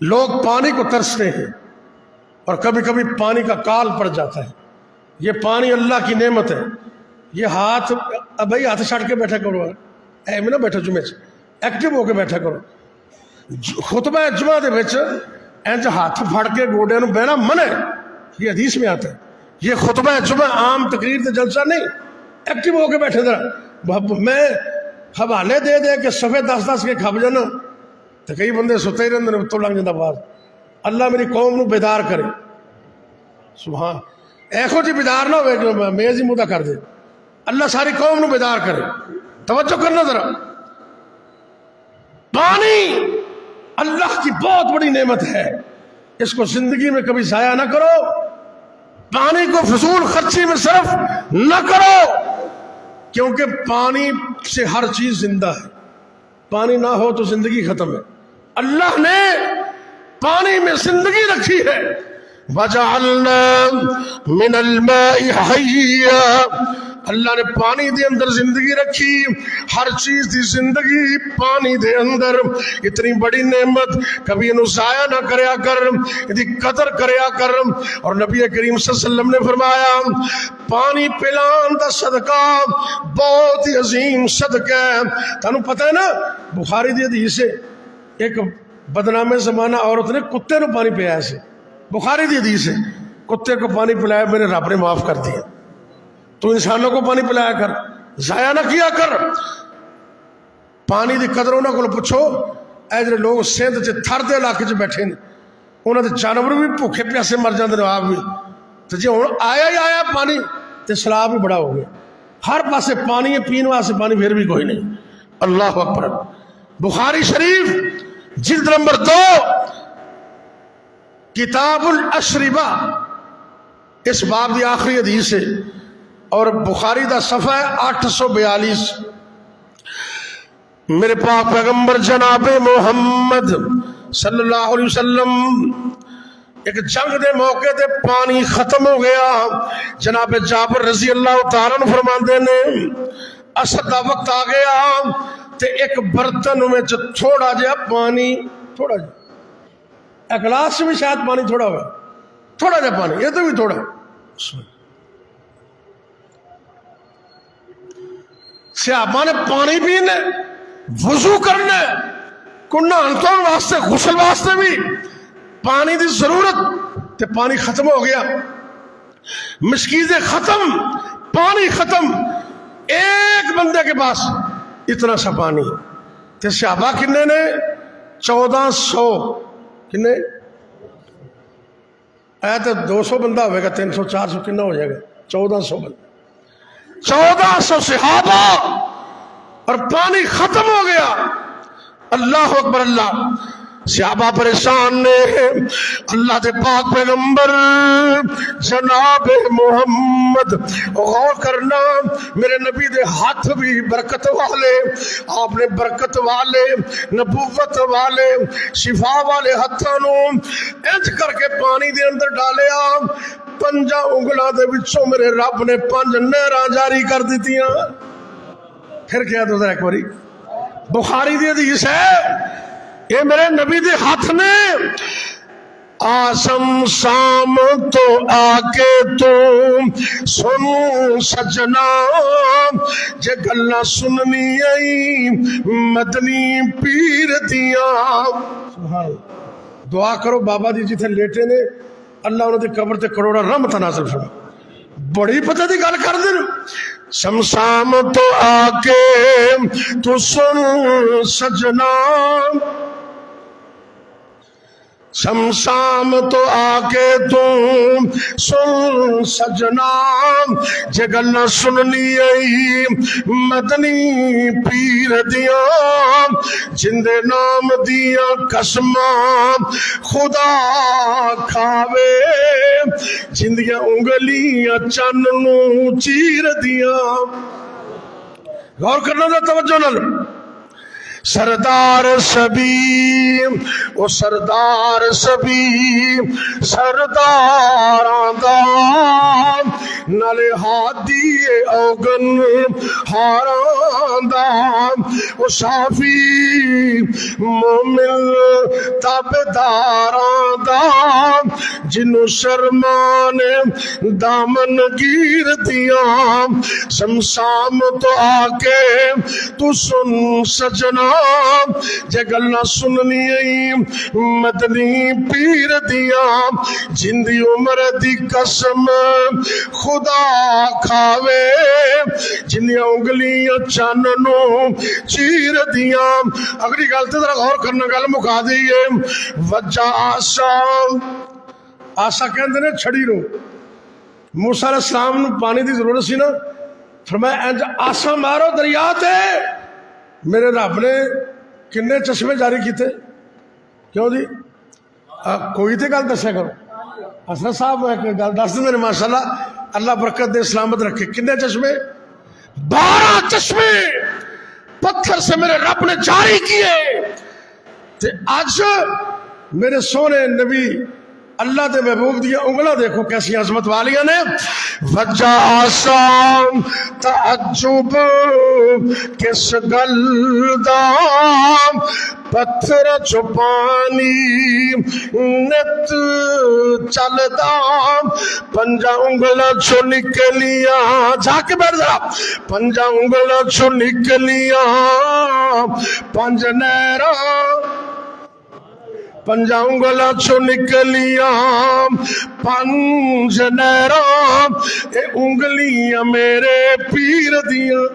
لوگ پانی کو ترستے ہیں اور کبھی کبھی پانی کا کال پڑ جاتا ہے. یہ پانی اللہ کی نعمت ہے. یہ ہاتھ بھائی ہاتھ چھڑ کے بیٹھا کرو, ایویں نہ بیٹھو, جمعے سے ایکٹیو ہو کے بیٹھا کرو. خطبہ جمعہ دے وچ انج ہاتھ پھڑ کے گوڈے نو بہنا منع ہے, یہ حدیث میں آتا ہے. یہ خطبہ جمعہ عام تقریر تے جلسہ نہیں, ایکٹیو ہو کے بیٹھے ذرا. میں حوالے دے دے کے صفحے 10 کے کھپ جانا تو کئی بندے ستے ہی رہتے تو لنگ جاتا باہر. اللہ میری قوم نو بیدار کرے. سبحان, ایکو جی بیدار نہ ہوئے جو میز ہی مدہ کر دے. اللہ ساری قوم نو بیدار کرے. توجہ کرنا ذرا. پانی اللہ کی بہت بڑی نعمت ہے, اس کو زندگی میں کبھی ضائع نہ کرو. پانی کو فضول خرچی میں صرف نہ کرو, کیونکہ پانی سے ہر چیز زندہ ہے. پانی نہ ہو تو زندگی ختم ہے. اللہ نے پانی میں زندگی رکھی ہے. وَجَعَلْنَا مِنَ الْمَاءِ حَيًّا, اللہ نے پانی دے اندر زندگی رکھی. ہر چیز دی زندگی پانی دے اندر. اتنی بڑی نعمت کبھی انہوں ضائع نہ کریا کر, دی قدر کریا کر. اور نبی کریم صلی اللہ علیہ وسلم نے فرمایا پانی پلان دا صدقہ بہت ہی عظیم صدقہ ہے. تانوں پتہ ہے نا بخاری دی حدیث ہے, ایک بدنام زمانہ عورت نے کتے نو پانی پلایا سے. بخاری دی حدیث ہے, کتے کو پانی پلایا میرے رب نے معاف کر دیا. تو انسانوں کو پانی پلایا کر, ضائع نہ کیا کر. پانی دی قدر انہاں کو پوچھو. اے جڑے لوگ سندھ چ تھر دے علاقے چ بیٹھے نے, انہاں دے جانور بھی بھوکے پیاسے مر جاندے نے. آپ بھی تو جی ہن آیا ہی آیا پانی تے سیلاب بھی بڑا ہو گیا. ہر پاسے پانی ہے, پین واسطے پانی پھر بھی کوئی نہیں. اللہ اکبر. بخاری شریف جلد نمبر 2 کتاب الاشربہ, اس باب دی آخری حدیث ہے اور بخاری دا صفحہ ہے 842. میرے پاک پیغمبر جناب محمد صلی اللہ علیہ وسلم ایک جنگ دے موقع تے پانی ختم ہو گیا. جناب جابر رضی اللہ تعالیٰ عنہ فرماندے نے عصر دا وقت آ گیا تے ایک برتن میں تھوڑا جہا پانی, تھوڑا جہا ایک گلاس میں شاید پانی تھوڑا ہوا, تھوڑا جہا پانی, یہ تو بھی تھوڑا. صحابہ نے پانی پینے, وضو کرنے, کنہ انتون واسطے, غسل واسطے بھی پانی دی ضرورت. تے پانی ختم ہو گیا, مشکیزیں ختم, پانی ختم. ایک بندے کے پاس اتنا سا پانی. تے صحابہ کنے نے 1400, کنے اے تو 200 بندہ ہوئے گا, 300 400 کنا ہو جائے گا, 1400 بندہ, 1400 صحابہ, اور پانی ختم ہو گیا. اللہ اکبر. اللہ. صحابہ پریشان نے. اللہ دے پاک پیغمبر جناب محمد, غور کرنا میرے نبی دے ہاتھ بھی برکت والے, آپ نے برکت والے, نبوت والے, شفا والے ہاتھوں نو انج کر کے پانی دے اندر ڈالیا. 5 انگلاں دے وچوں میرے رب نے 5 نہراں جاری کر دتیاں. پھر کیا تو ذرا ایک باری بخاری دی حدیث ہے, یہ میرے نبی دے ہاتھ نے آسم سام تو آ کے تو سن سجنا, جے گلا سننی آئی مدنی پیر دیاں. دعا کرو بابا جی جتھے لیٹے نے, اللہ انہوں دی قبر تے کروڑا رحمت نازل فرما. بڑی پتہ دی گل کر دے. شمشام تو آ کے تو سن سجنا, شمشام تو آ کے تم سن سجنا, جے گلا سننی آئی مدنی پیر دیاں, جندے نام دیاں قسماں خدا کھاوے, جندیاں انگلیاں چن نو چیر دیاں. غور کرنا دا توجہ نال. سردار سبھی او سردار سبھی سردار آدام نالے ہادی اوگن ہاران دام او شافی مومن تابداران دام جنو شرمان دامن گیر دیا شمشام تو آکے تو سن سجنا جے گلنا سننی مدنی پیر دیا جندی عمر دی قسم خدا کھاوے جنیاں انگلیاں چاننوں چیر دیا اگلی گلتے ذرا غور کرنا گل مکا دیئے وجہ آسا کہندے نے چھڑی رو موسیٰ علیہ السلام نے پانی دی ضرورت سی نا فرمایا انج آسا مارو دریا تے میرے رب نے کنے چشمے جاری کیتے کیوں جی کوئی تے گل دسیا کرو حسن صاحب گل دس دیں ماشاءاللہ اللہ برکت دے سلامت رکھے کنے چشمے 12 چشمے پتھر سے میرے رب نے جاری کیے تے آج میرے سونے نبی اللہ دے محبوب دیا انگلہ دیکھو کیسی عظمت والیاں نے وجہ آسان تعجب کس گلدام پتھر چھپانی نت چل دام پنجا انگلہ چھو نکلیاں جا کے بیٹھ ذرا پنجا انگلہ چھو نکلیاں پنج نیرہ پنجا انگلہ چھو نکلیاں پنج نیرام اے انگلیاں میرے پیر دیاں